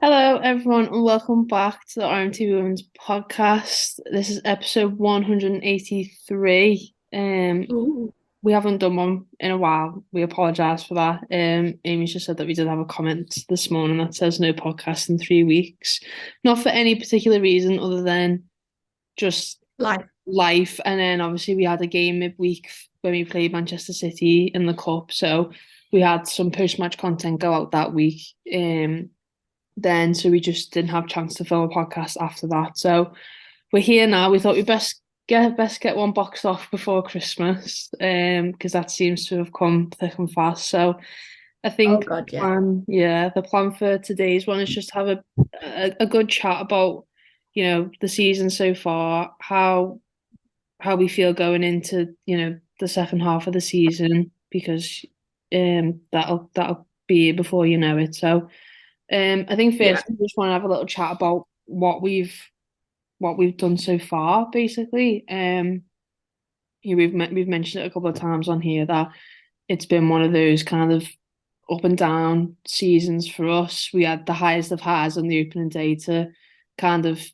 Hello, everyone, and welcome back to the RMTV Women's Podcast. This is episode 183. Ooh. We haven't done one in a while. We apologise for that. Amy's just said that we did have a comment this morning that says no podcast in 3 weeks. Not for any particular reason other than just Life. life. And then obviously we had a game midweek when we played Manchester City in the Cup. So we had some post-match content go out that week. So we just didn't have a chance to film a podcast after that. So we're here now. We thought we'd best get one boxed off before Christmas, because that seems to have come thick and fast. So I Oh think God, yeah. the plan for today's one is just have a good chat about, the season so far, how we feel going into, the second half of the season, because that'll be before you know it. So I think Yeah. first we just want to have a little chat about what we've done so far, basically. We've mentioned it a couple of times on here that it's been one of those kind of up and down seasons for us. We had the highest of highs on the opening day to kind of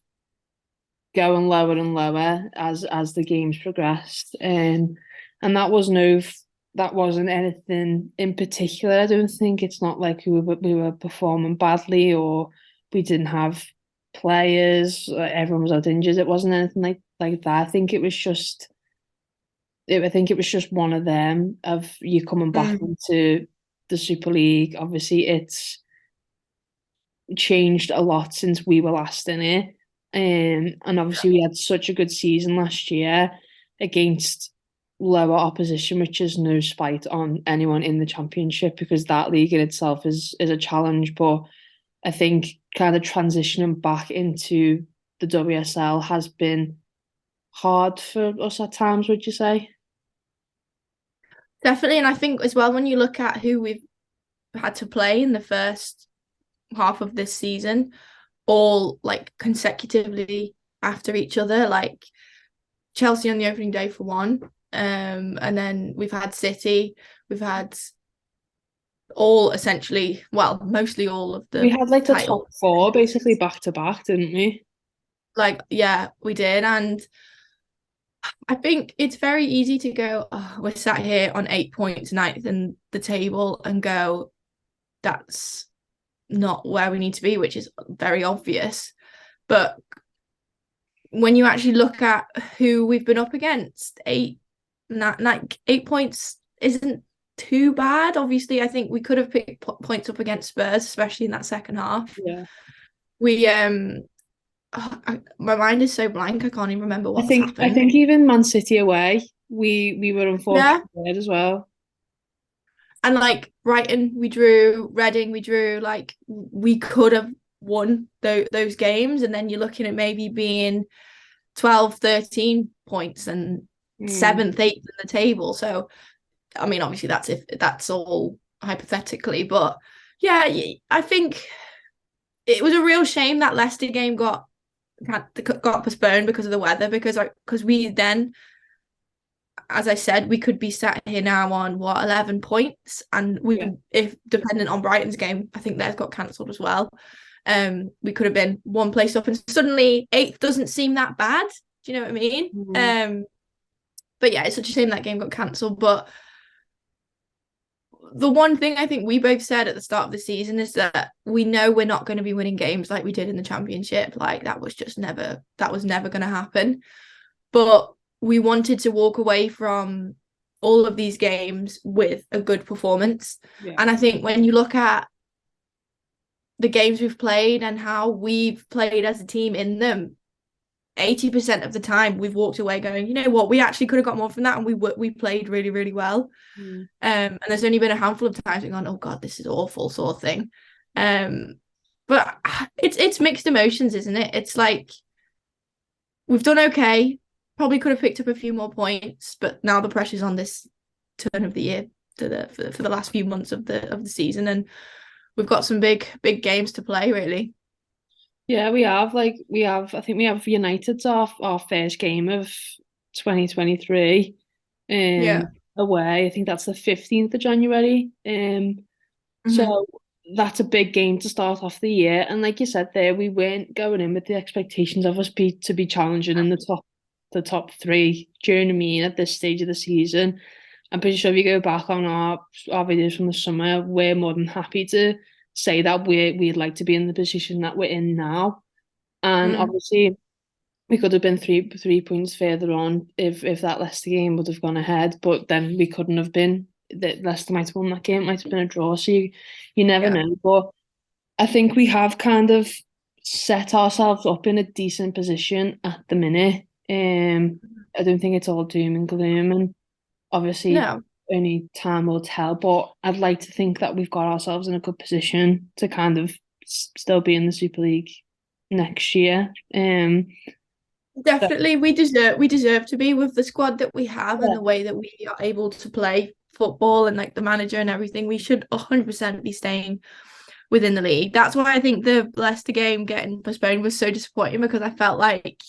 going lower and lower as the games progressed. And that wasn't anything in particular. I don't think it's not like we were performing badly or we didn't have players. Everyone was out injured. It wasn't anything like that. I think it was just one of them of you coming back Mm. into the Super League. Obviously, it's changed a lot since we were last in it. And obviously we had such a good season last year against lower opposition, which is no spite on anyone in the championship because that league in itself is a challenge. But I think kind of transitioning back into the WSL has been hard for us at times, would you say? Definitely. And I think as well, when you look at who we've had to play in the first half of this season, all like consecutively after each other, like Chelsea on the opening day for one. And then we've had City, we've had all essentially, well, mostly all of We the had like the title. top four basically back to back, didn't we? Like, yeah, we did. And I think it's very easy to go, oh, we're sat here on 8 points, ninth in the table, and go, that's not where we need to be, which is very obvious. But when you actually look at who we've been up against, like 8 points isn't too bad. Obviously, I think we could have picked points up against Spurs, especially in that second half. Yeah. We my mind is so blank, I can't even remember I what's think I happened. think even Man City away, we were Yeah. unfortunate there as well. And like Brighton, we drew, Reading, we drew, like we could have won those games. And then you're looking at maybe being 12, 13 points and Mm. seventh, eighth in the table. So, I mean, obviously that's if that's all hypothetically, but yeah, I think it was a real shame that Leicester game got postponed because of the weather, because we then, as I said, we could be sat here now on what 11 points, and Yeah. if dependent on Brighton's game, I think theirs got cancelled as well. We could have been one place up, and suddenly eighth doesn't seem that bad. Do you know what I mean? Mm. But yeah, it's such a shame that game got cancelled. But the one thing I think we both said at the start of the season is that we know we're not going to be winning games like we did in the championship. Like that was never going to happen. But we wanted to walk away from all of these games with a good performance. Yeah. And I think when you look at the games we've played and how we've played as a team in them, 80% of the time we've walked away going, you know what, we actually could have got more from that, and we played really, really well. Mm. And there's only been a handful of times we've gone, oh God, this is awful, sort of thing. But it's mixed emotions, isn't it? It's like we've done okay, probably could have picked up a few more points, but now the pressure's on this turn of the year for the last few months of the season, and we've got some big games to play, really. Yeah, we have I think we have United's our first game of 2023 Yeah. away. I think that's the 15th of January. Mhm. So that's a big game to start off the year. And like you said there, we weren't going in with the expectations of us to be challenging in the top three. Do you know what I mean? At this stage of the season. I'm pretty sure if you go back on our videos from the summer, we're more than happy to say that we'd like to be in the position that we're in now. And Mm. obviously we could have been three points further on if that Leicester game would have gone ahead, but then we couldn't have been. That Leicester might have won that game, it might have been a draw. So you never Yeah, know. But I think we have kind of set ourselves up in a decent position at the minute. I don't think it's all doom and gloom, and obviously no, only time will tell. But I'd like to think that we've got ourselves in a good position to kind of still be in the Super League next year. So definitely we deserve to be with the squad that we have and yeah, the way that we are able to play football and like the manager and everything. We should 100% be staying within the league. That's why I think the Leicester game getting postponed was so disappointing, because I felt like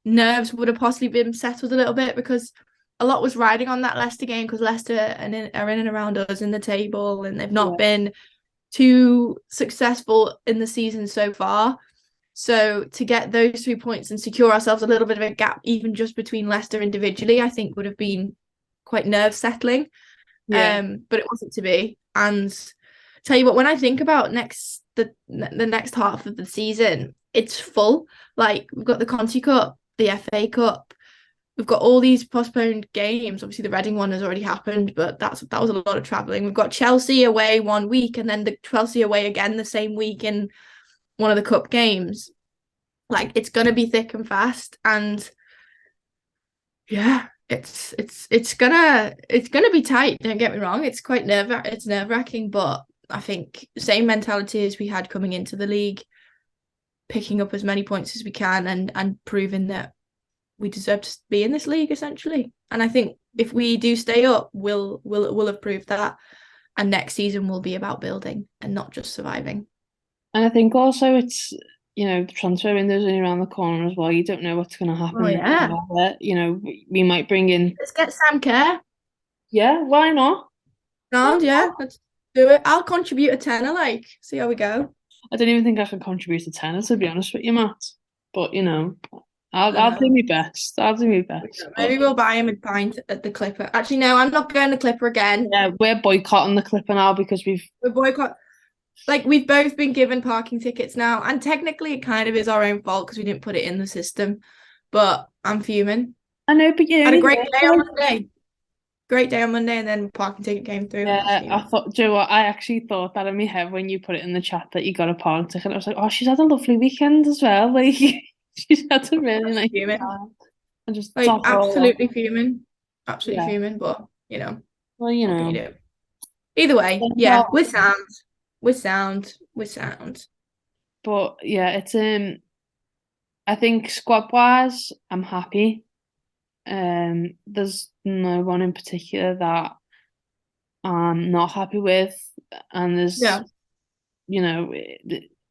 nerves would have possibly been settled a little bit, because a lot was riding on that Leicester game, because Leicester are in and around us in the table, and they've not yeah, been too successful in the season so far. So to get those 3 points and secure ourselves a little bit of a gap, even just between Leicester individually, I think would have been quite nerve settling. yeah. But it wasn't to be. And tell you what, when I think about the next half of the season, it's full. Like we've got the Conti Cup, the FA Cup, we've got all these postponed games. Obviously, the Reading one has already happened, but that was a lot of travelling. We've got Chelsea away one week, and then the Chelsea away again the same week in one of the cup games. Like it's gonna be thick and fast, and yeah, it's gonna be tight. Don't get me wrong. It's nerve wracking, but I think same mentality as we had coming into the league, picking up as many points as we can, and proving that we deserve to be in this league essentially. And I think if we do stay up, we'll have proved that. And next season will be about building and not just surviving. And I think also it's, the transfer window's only around the corner as well. You don't know what's going to Oh happen yeah. there. We might bring in, Let's get Sam Kerr. yeah, why not? Why Sound, yeah. not? Let's do it. I'll contribute a tenner, like, see how we go. I don't even think I can contribute a tenner, to be honest with you, Matt. But, I I'll do know. my best. I'll do my best. But Maybe we'll buy him a pint at the Clipper. Actually, no, I'm not going to Clipper again. yeah, we're boycotting the Clipper now because We're boycott. Like, we've both been given parking tickets now, and technically it kind of is our own fault because we didn't put it in the system. But I'm fuming. I know, but you Had a only great work day for on like, Monday. Great day on Monday, and then parking ticket came through, and I was yeah, I fuming. thought, do you know what? I actually thought that in my head when you put it in the chat that you got a park ticket. I was like, oh, she's had a lovely weekend as well. Like, she's had a I really was nice fuming. time. And just Like, top it all off. absolutely fuming. Absolutely Yeah. fuming, but, Well, what can you do? Either way, yeah, well, we're sound. We're sound. We're sound. but yeah, it's I think squad wise, I'm happy. There's no one in particular that I'm not happy with, and Yeah.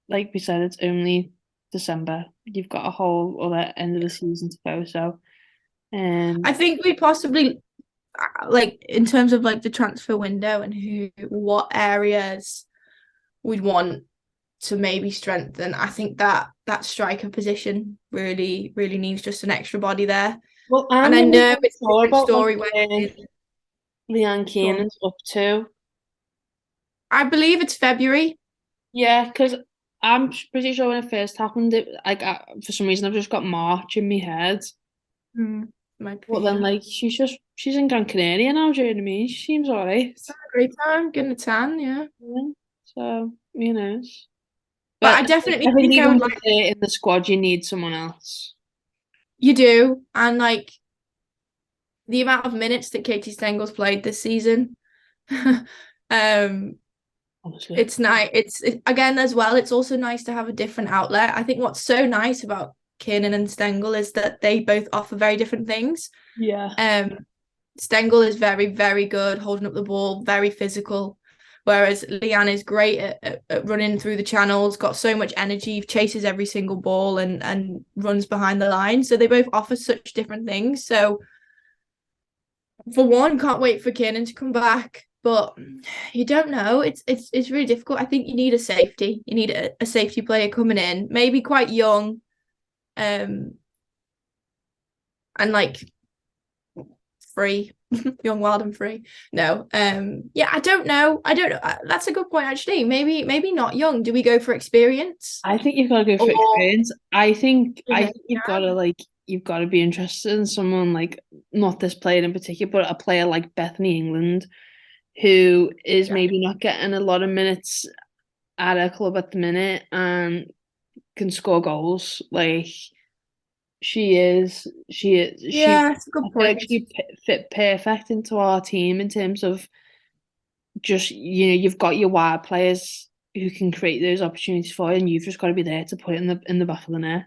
like we said, it's only December. You've got a whole other end of the season to go. So, I think we possibly like in terms of like the transfer window and what areas we'd want to maybe strengthen. I think that striker position really, really needs just an extra body there. well, And I'm I really know not it's a sure different about what story when Leanne Sean. Keenan's up to. I believe it's February. Yeah, because I'm pretty sure when it first happened, for some reason I've just got March in my head. Might But be, then yeah. like she's in Gran Canaria now, do you know what I mean? She seems alright. Great time, getting a tan, yeah. Yeah. So, who knows? But But I definitely I think think I even would with like her in the squad, you need someone else. you do. And like the amount of minutes that Katie Stengel's played this season. um Honestly. it's nice. Again as well, it's also nice to have a different outlet. I think what's so nice about Kiernan and Stengel is that they both offer very different things. Yeah. Um Stengel is very, very good holding up the ball, very physical. Whereas Leanne is great at running through the channels, got so much energy, chases every single ball and runs behind the line. So they both offer such different things. So for one, can't wait for Kiernan to come back. but you don't know. It's really difficult. I think you need a safety. You need a safety player coming in, maybe quite young, um, and like free, young, wild, and free. No, yeah, I don't know. I don't know. That's a good point, actually. Maybe not young. Do we go for experience I think you've got to go for or experience. I yeah, think you've got to be interested in someone like not this player in particular, but a player like Bethany England, who is yeah, maybe not getting a lot of minutes at a club at the minute and can score goals. Like she. yeah? It's a I good feel like point. she fit perfect into our team in terms of just you've got your wide players who can create those opportunities for you, and you've just got to be there to put it in the back of the net.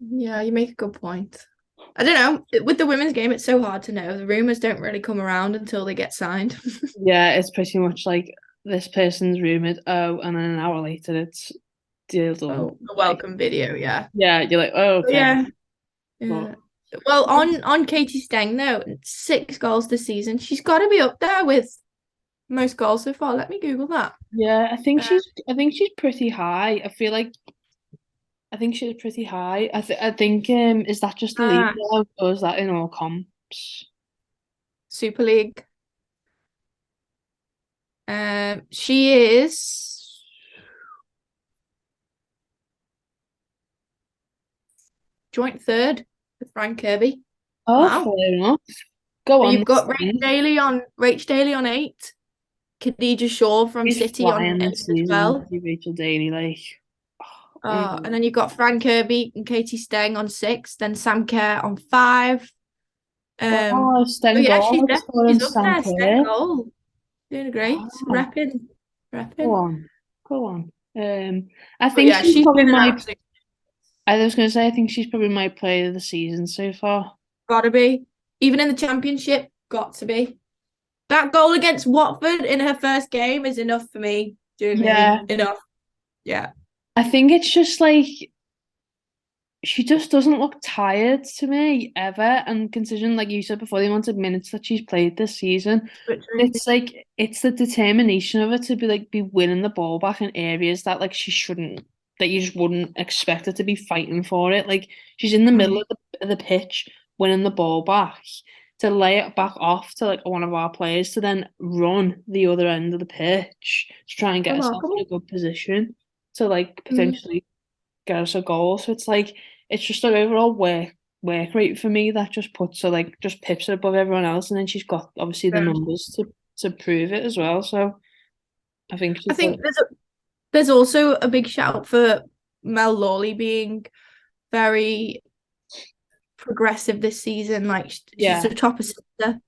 Yeah, you make a good point. I don't know. With the women's game, it's so hard to know. The rumors don't really come around until they get signed. Yeah, it's pretty much like this person's rumored, and then an hour later it's deal done. Oh, a Like, welcome video, yeah. yeah, you're like, oh, But okay. yeah, But yeah. Well, on Katie Steng though, 6 goals this season. She's got to be up there with most goals so far. Let me Google that. yeah, Uh, I think she's pretty high. I think she's pretty high. I think is that just the league ah, now, or is that in all comps? Super League. She is joint third with Frank Kirby. Oh, Wow. fair enough. Go So on, you've this got thing. Rach Daly on 8, Khadija Shaw from She's City on flying 8 this as season, well. isn't Rachel Daly? Like, And unreal. then you've got Frank Kirby and Katie Steng on 6, then Sam Kerr on 5. Wow, So yeah, Stengol is scoring she's up there. Sanchez. Steng doing great, Wow, go repping. on, go on. I But think yeah, she's she's probably been an my. absolute I was going to say, I think she's probably my player of the season so far. gotta be. Even in the championship, got to be. That goal against Watford in her first game is enough for me. Do you know what I mean? Yeah, Enough. Yeah. I think it's just like she just doesn't look tired to me ever. And considering, like you said before, the amount of minutes that she's played this season, Literally. it's like it's the determination of it to be winning the ball back in areas that like she shouldn't, that you just wouldn't expect her to be fighting for it. Like she's in the middle Mm. of the pitch, winning the ball back to lay it back off to like one of our players to then run the other end of the pitch to try and get herself in a Remarkable. good position to like Mm. potentially get us a goal. So it's like it's just an overall work rate for me that just puts her like just pips her above everyone else, and then she's got obviously the Yeah. numbers to prove it as well. So I think I she's like, think there's also a big shout for Mel Lawley being very progressive this season. Like she's yeah, the top assistant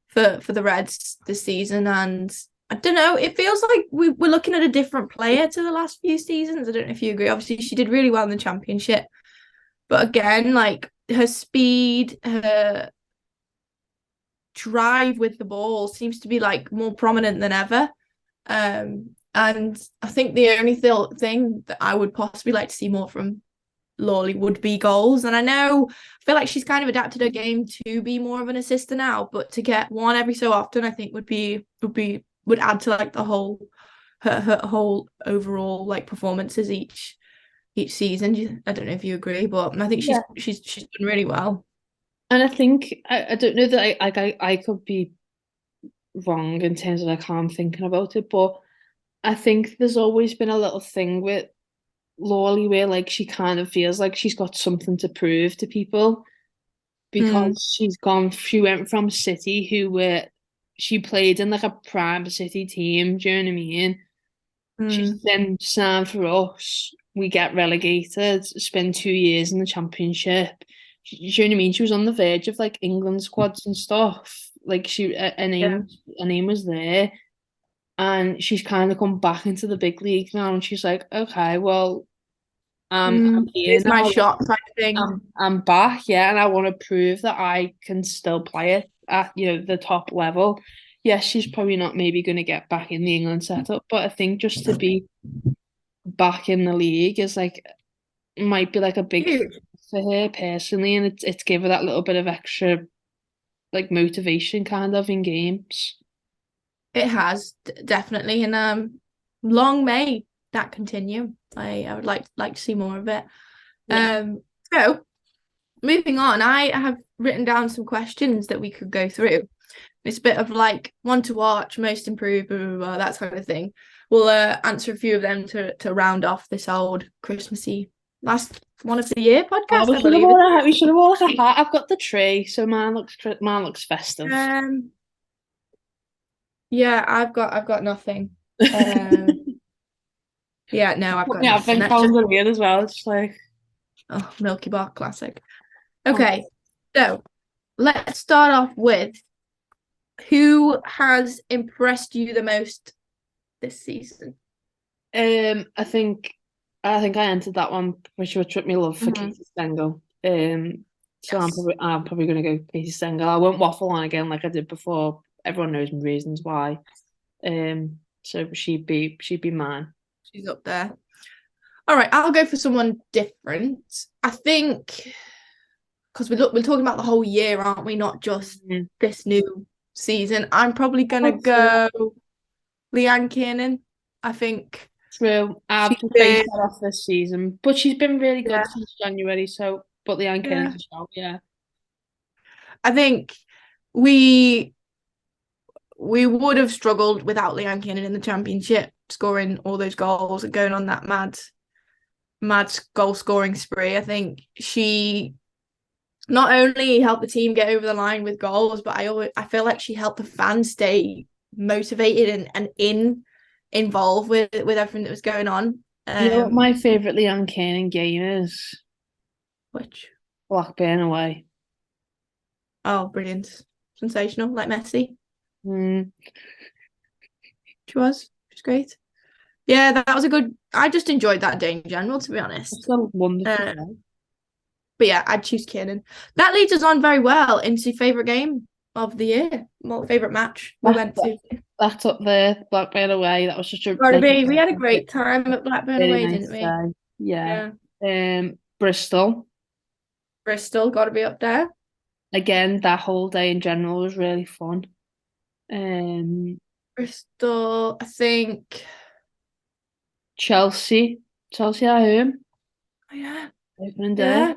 for the Reds this season, and I don't know. It feels like we're looking at a different player to the last few seasons. I don't know if you agree. Obviously, she did really well in the championship, but again, like her speed, her drive with the ball seems to be like more prominent than ever. And I think the only thing that I would possibly like to see more from Lawley would be goals. And I feel like she's kind of adapted her game to be more of an assister now, but to get one every so often, I think would add to like the whole her whole overall like performances each season. I don't know if you agree, but I think yeah. she's done really well. And I think I don't know that I could be wrong in terms of like how I'm thinking about it, but I think there's always been a little thing with Lawley where like she kind of feels like she's got something to prove to people Mm, because she went from City she played in like a prime City team, do you know what I mean? She's mm, then signed for us. We get relegated, spend 2 years in the championship. Do you know what I mean? She was on the verge of like England squads and stuff. Like yeah. her name was there, and she's kind of come back into the big league now, and she's like, okay, well, I'm here Here's my now. shot type thing. I'm back, yeah, and I want to prove that I can still play it at the top level. Yes, she's probably not maybe going to get back in the England setup, but I think just to be back in the league is like might be like a big thing Huge. for her personally, and it's give her that little bit of extra like motivation kind of in games. It has definitely, and long may that continue. I would like to see more of it. Yeah. So moving on, I have written down some questions that we could go through. It's a bit of like one to watch, most improved, blah, blah, blah, that kind of thing. We'll answer a few of them to round off this old Christmassy last one of the year Oh, podcast, I believe. we should have worn like a hat. I've got the tree, so mine looks festive. Yeah, I've got nothing. Yeah, no, I've Put got my nothing. advent That's just calendar in as well. It's like, Milky Bar classic. oh, Okay, so let's start off with who has impressed you the most this season? I think I entered that one which would trip me love for Mhm. Katie Stengel. So Yes. I'm probably gonna go Katie Stengel. I won't waffle on again like I did before. Everyone knows my reasons why. So she'd be mine. She's up there. All right, I'll go for someone different. I think because we're talking about the whole year, aren't we? Not just Mm. this new season. I'm probably gonna Oh, true. go Leanne Kiernan. I think True. I've she's just based been that off this season, but she's been really yeah, good since January. So, but Leanne yeah. Kearns a shout, yeah. I think we we would have struggled without Leanne Kiernan in the championship, scoring all those goals and going on that mad goal scoring spree. I think she not only helped the team get over the line with goals, but I feel like she helped the fans stay motivated and involved with everything that was going on. Do you know what my favourite Leanne Kearns game is? Which Blackburn away. oh brilliant. Sensational, like Messi. Mm, She's great. Yeah, that was a good I just enjoyed that day in general, to be honest. it's a wonderful Uh, game. but yeah, I'd choose Kiernan. That leads us on very well into favourite game of the year. Well, favourite match we That, went to. that's up there, Blackburn away. That was such a like Rugby. We had a great time at Blackburn really away, didn't nice we? day. Yeah. Yeah. Bristol. Bristol got to be up there. Again, that whole day in general was really fun. Um, Bristol, I think. Chelsea. Chelsea at home. Oh, yeah. Opening day. Yeah.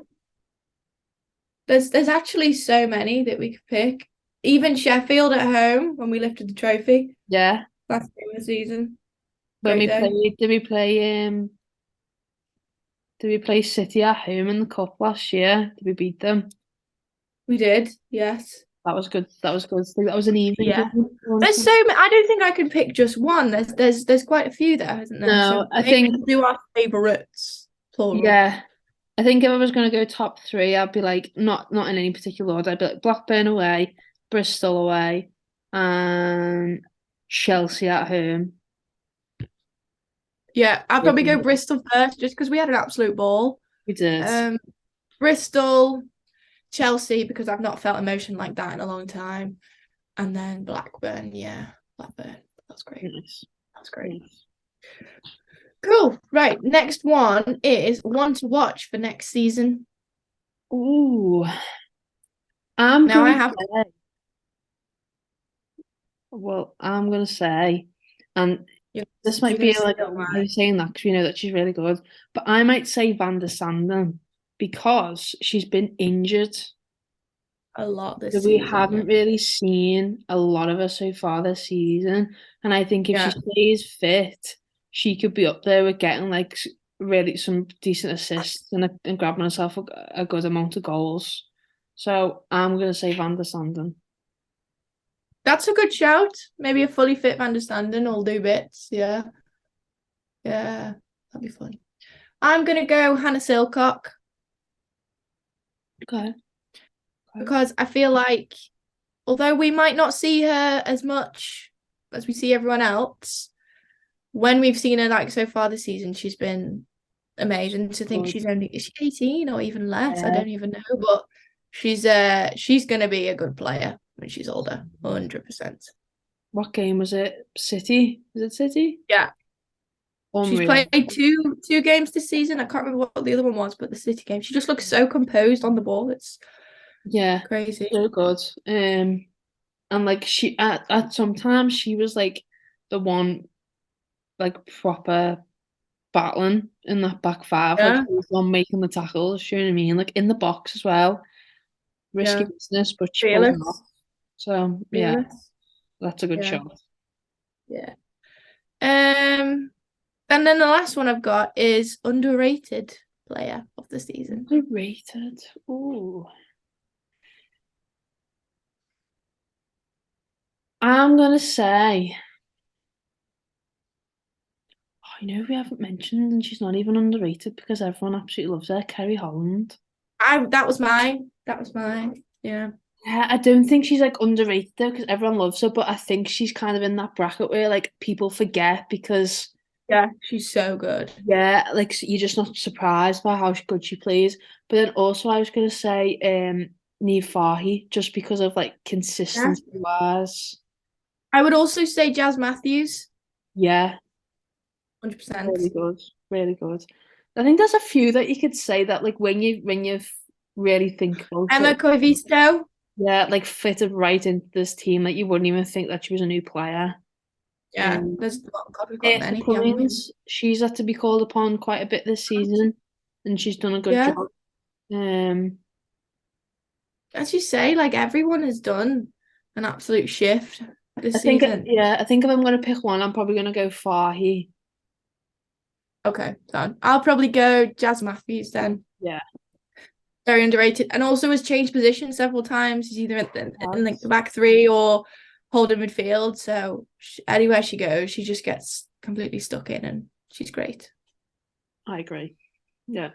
There's actually so many that we could pick. Even Sheffield at home when we lifted the trophy Yeah. last game of the season. When Great we day. played, did we play City at home in the cup last year? Did we beat them? We did, yes. That was good. That was good. I think that was an even Yeah. game. There's so many. I don't think I could pick just one. There's quite a few there, isn't there? No, So I maybe think we'll do our favourites, plural. yeah. I think if I was gonna go top three, I'd be like not in any particular order. I'd be like Blackburn away, Bristol away, and Chelsea at home. Yeah, I'll Yeah, probably go Bristol first, just because we had an absolute ball. we did. Bristol, Chelsea, because I've not felt emotion like that in a long time, and then Blackburn. Yeah, Blackburn. That's great. Nice. That's great. Nice. Cool. Right. Next one is one to watch for next season. Ooh, I'm Now I gonna have. say. Well, I'm gonna say, and this You're might be gonna say like it I'm saying that because we know that she's really good, but I might say Van der Sanden because she's been injured. a lot So this we season. Yeah. haven't really seen a lot of her so far this season, and I think if she Yeah. stays fit, she could be up there with getting like really some decent assists and grabbing herself a good amount of goals. So I'm gonna say Van der Sanden. That's a good shout. Maybe a fully fit Van der Standen will do bits. Yeah. Yeah. That'd be fun. I'm gonna go Hannah Silcock Okay. because I feel like although we might not see her as much as we see everyone else, when we've seen her like so far this season, she's been amazing. To think Good. is she 18 or even less? I Yeah. don't even know, but she's gonna be a good player when she's older, 100%. What game was it? City? Was it City? Yeah. She's Unreal. played two games this season. I can't remember what the other one was, but the City game. She just looks so composed on the ball. Yeah, Crazy. so good. And like she at sometimes she was like the one like proper battling in that back five. Like Yeah, she was the one making the tackles, you know what I mean? Like in the box as well. Risky yeah. business, but she pulled them off. Fearless. So yeah, Fearless. that's a good Yeah. shot. Yeah. And then the last one I've got is underrated player of the season. Underrated. Ooh. I'm gonna say, I know we haven't mentioned, and she's not even underrated because everyone absolutely loves her, Kerry Holland. I that was mine. That was mine. Yeah. Yeah, I don't think she's like underrated though because everyone loves her, but I think she's kind of in that bracket where like people forget because Yeah, she's so good. yeah, like you're just not surprised by how good she plays. But then also I was gonna say Niamh Fahy just because of like Yeah. consistency wise. I would also say Jazz Matthews, Yeah, 100%. really good, really good. I think there's a few that you could say that like when you really think about Emma it, Coivisto. yeah, like fitted right into this team. Like you wouldn't even think that she was a new player. Yeah, Um, there's oh God, we've got Asa many, haven't we? Cummings, she's had to be called upon quite a bit this season, and she's done a good Yeah, job. Um, as you say, like everyone has done an absolute shift I this think season. yeah, I think if I'm gonna pick one, I'm probably gonna go Fahy. Okay, done. I'll probably go Jazz Matthews then. Yeah, Very underrated, and also has changed positions several times. He's either in like the has. back three or holding midfield. So anywhere she goes, she just gets completely stuck in, and she's great. I agree. Yeah.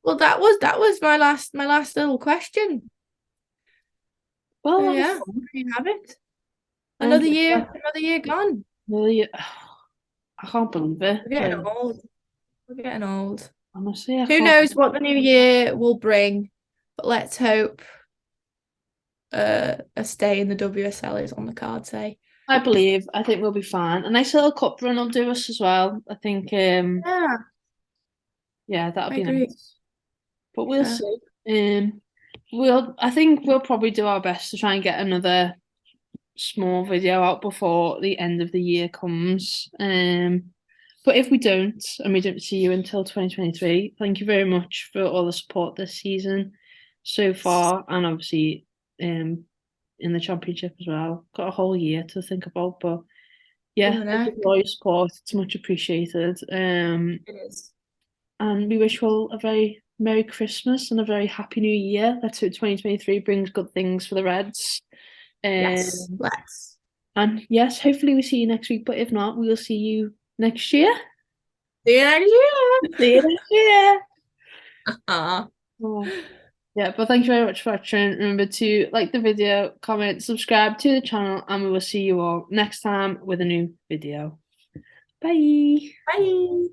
Well, that was my last little question. So Well, that was yeah, fun. there you have it. I Another enjoyed year, that. another year gone. Really, I can't believe it. We're getting Like old. We're getting old. honestly, I Who can't. knows what the new year will bring? But let's hope a stay in the WSL is on the card. Say. I believe. I think we'll be fine. A nice little cup run will do us as well. I think. Yeah, Yeah, that'll I be agree. nice. But we'll Yeah. see. I think we'll probably do our best to try and get another small video out before the end of the year comes. But if we don't, and we don't see you until 2023, thank you very much for all the support this season so far, and obviously, in the championship as well. Got a whole year to think about, but yeah, In the thank you neck. for all your support. It's much appreciated. It is. And we wish you all a very Merry Christmas and a very Happy New Year. Let's hope 2023 brings good things for the Reds. Yes. Um, Let's. and yes, hopefully we see you next week. But if not, we'll see you next year. See you next See you next year. year. Oh, yeah, but thank you very much for watching. Remember to like the video, comment, subscribe to the channel, and we will see you all next time with a new video. Bye. Bye.